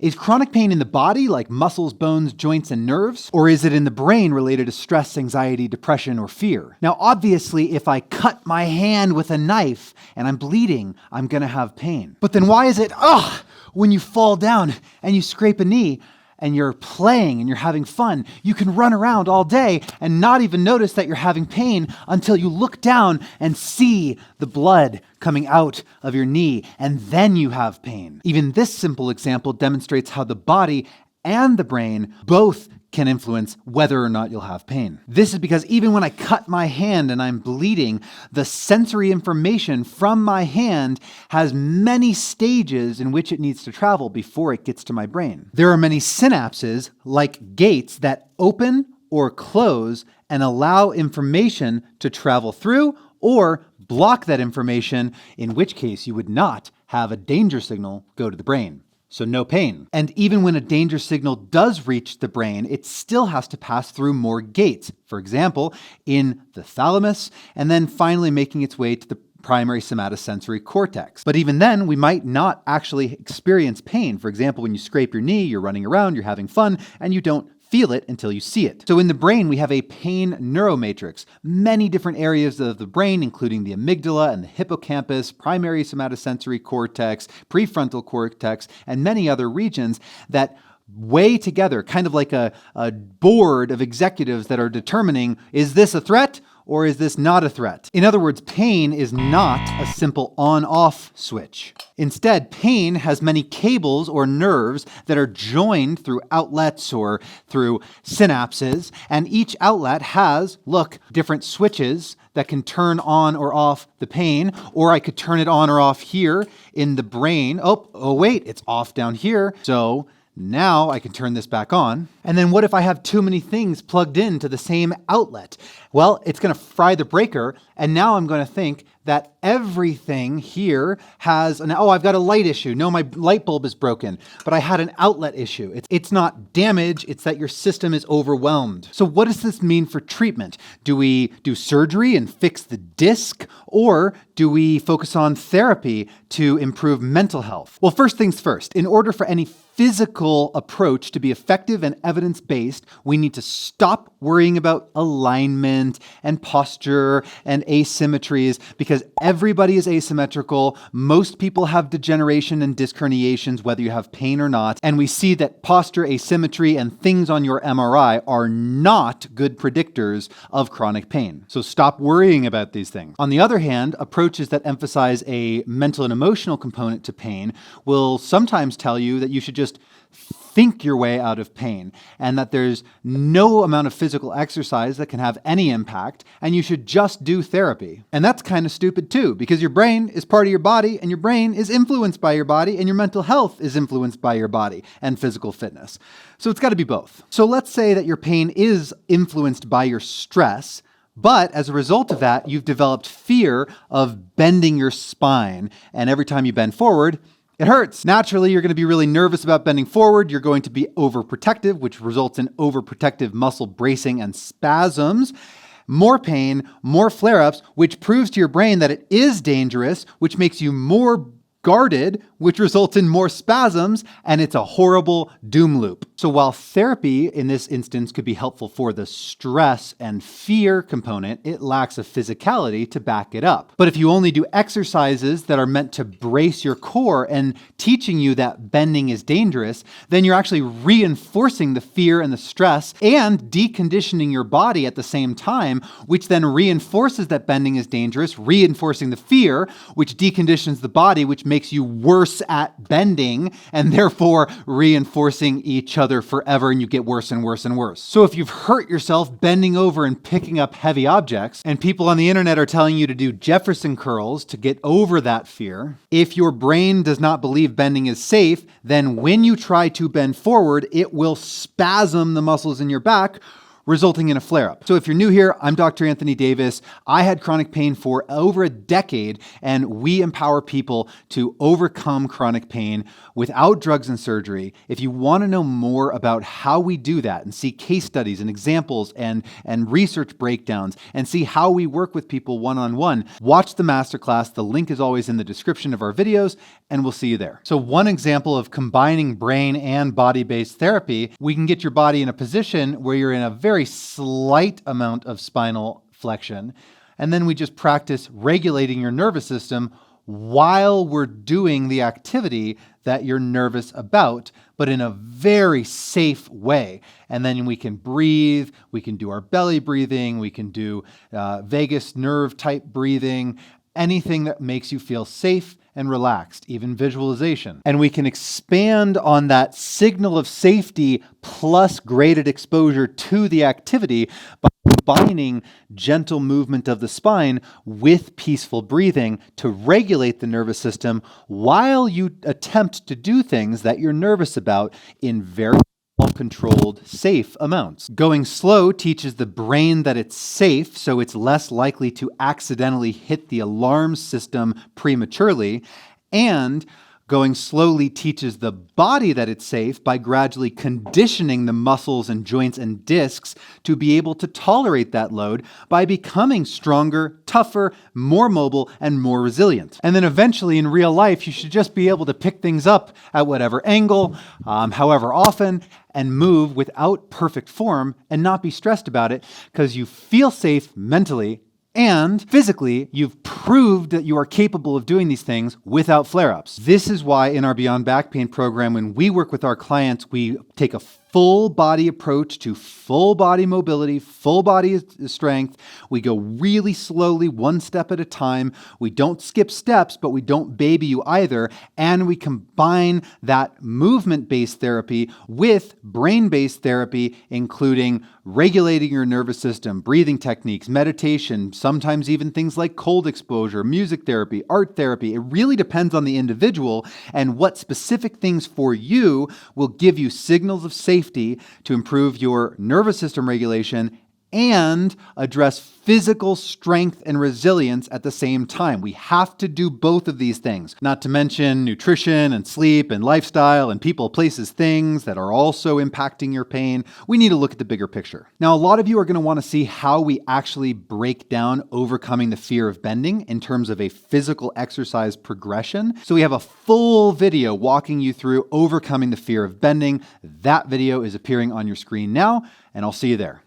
Is chronic pain in the body, like muscles, bones, joints, and nerves? Or is it in the brain related to stress, anxiety, depression, or fear? Now, obviously, if I cut my hand with a knife and I'm bleeding, I'm gonna have pain. But then why is it, when you fall down and you scrape a knee, and you're playing and you're having fun, you can run around all day and not even notice that you're having pain until you look down and see the blood coming out of your knee, and then you have pain. Even this simple example demonstrates how the body and the brain both can influence whether or not you'll have pain. This is because even when I cut my hand and I'm bleeding, the sensory information from my hand has many stages in which it needs to travel before it gets to my brain. There are many synapses, like gates, that open or close and allow information to travel through or block that information, in which case you would not have a danger signal go to the brain. So no pain. And even when a danger signal does reach the brain, it still has to pass through more gates. For example, in the thalamus, and then finally making its way to the primary somatosensory cortex. But even then, we might not actually experience pain. For example, when you scrape your knee, you're running around, you're having fun, and you don't feel it until you see it. So in the brain, we have a pain neuromatrix, many different areas of the brain, including the amygdala and the hippocampus, primary somatosensory cortex, prefrontal cortex, and many other regions that weigh together, kind of like a board of executives that are determining, is this a threat or is this not a threat? In other words, pain is not a simple on-off switch. Instead, pain has many cables or nerves that are joined through outlets or through synapses, and each outlet has, different switches that can turn on or off the pain, or I could turn it on or off here in the brain. Oh wait, it's off down here. So now I can turn this back on. And then what if I have too many things plugged into the same outlet? Well, it's going to fry the breaker, and now I'm going to think that everything here has I've got a light issue. No, my light bulb is broken, but I had an outlet issue. It's not damage, it's that your system is overwhelmed. So what does this mean for treatment? Do we do surgery and fix the disc, or do we focus on therapy to improve mental health? Well, first things first, in order for any physical approach to be effective and evidence-based, we need to stop worrying about alignment and posture and asymmetries, because everybody is asymmetrical. Most people have degeneration and disc herniations, whether you have pain or not. And we see that posture, asymmetry, and things on your MRI are not good predictors of chronic pain. So stop worrying about these things. On the other hand, approaches that emphasize a mental and emotional component to pain will sometimes tell you that you should just think your way out of pain, and that there's no amount of physical exercise that can have any impact, and you should just do therapy. And that's kind of stupid too, because your brain is part of your body, and your brain is influenced by your body, and your mental health is influenced by your body and physical fitness. So it's got to be both. So let's say that your pain is influenced by your stress, but as a result of that, you've developed fear of bending your spine, and every time you bend forward, it hurts. Naturally, you're going to be really nervous about bending forward. You're going to be overprotective, which results in overprotective muscle bracing and spasms. More pain, more flare-ups, which proves to your brain that it is dangerous, which makes you more guarded, which results in more spasms, and it's a horrible doom loop. So while therapy in this instance could be helpful for the stress and fear component, it lacks a physicality to back it up. But if you only do exercises that are meant to brace your core and teaching you that bending is dangerous, then you're actually reinforcing the fear and the stress and deconditioning your body at the same time, which then reinforces that bending is dangerous, reinforcing the fear, which deconditions the body, which makes you worse at bending, and therefore reinforcing each other forever, and you get worse and worse and worse. So if you've hurt yourself bending over and picking up heavy objects, and people on the internet are telling you to do Jefferson curls to get over that fear, if your brain does not believe bending is safe, then when you try to bend forward, it will spasm the muscles in your back, resulting in a flare-up. So if you're new here, I'm Dr. Anthony Davis. I had chronic pain for over a decade, and we empower people to overcome chronic pain without drugs and surgery. If you want to know more about how we do that and see case studies and examples and research breakdowns and see how we work with people one-on-one, watch the masterclass. The link is always in the description of our videos, and we'll see you there. So one example of combining brain and body-based therapy, we can get your body in a position where you're in a very slight amount of spinal flexion, and then we just practice regulating your nervous system while we're doing the activity that you're nervous about, but in a very safe way. And then we can breathe, we can do our belly breathing, we can do vagus nerve type breathing, anything that makes you feel safe and relaxed, even visualization. And we can expand on that signal of safety plus graded exposure to the activity by combining gentle movement of the spine with peaceful breathing to regulate the nervous system while you attempt to do things that you're nervous about in very controlled, safe amounts. Going slow teaches the brain that it's safe, so it's less likely to accidentally hit the alarm system prematurely, and going slowly teaches the body that it's safe by gradually conditioning the muscles and joints and discs to be able to tolerate that load by becoming stronger, tougher, more mobile, and more resilient. And then eventually in real life, you should just be able to pick things up at whatever angle, however often, and move without perfect form and not be stressed about it because you feel safe mentally and physically, you've proved that you are capable of doing these things without flare-ups. This is why in our Beyond Back Pain program, when we work with our clients, we take a full body approach to full body mobility, full body strength. We go really slowly, one step at a time. We don't skip steps, but we don't baby you either. And we combine that movement-based therapy with brain-based therapy, including regulating your nervous system, breathing techniques, meditation, sometimes even things like cold exposure, music therapy, art therapy. It really depends on the individual and what specific things for you will give you signals of safety to improve your nervous system regulation and address physical strength and resilience at the same time. We have to do both of these things, not to mention nutrition and sleep and lifestyle and people, places, things that are also impacting your pain. We need to look at the bigger picture. Now, a lot of you are going to want to see how we actually break down overcoming the fear of bending in terms of a physical exercise progression. So we have a full video walking you through overcoming the fear of bending. That video is appearing on your screen now, and I'll see you there.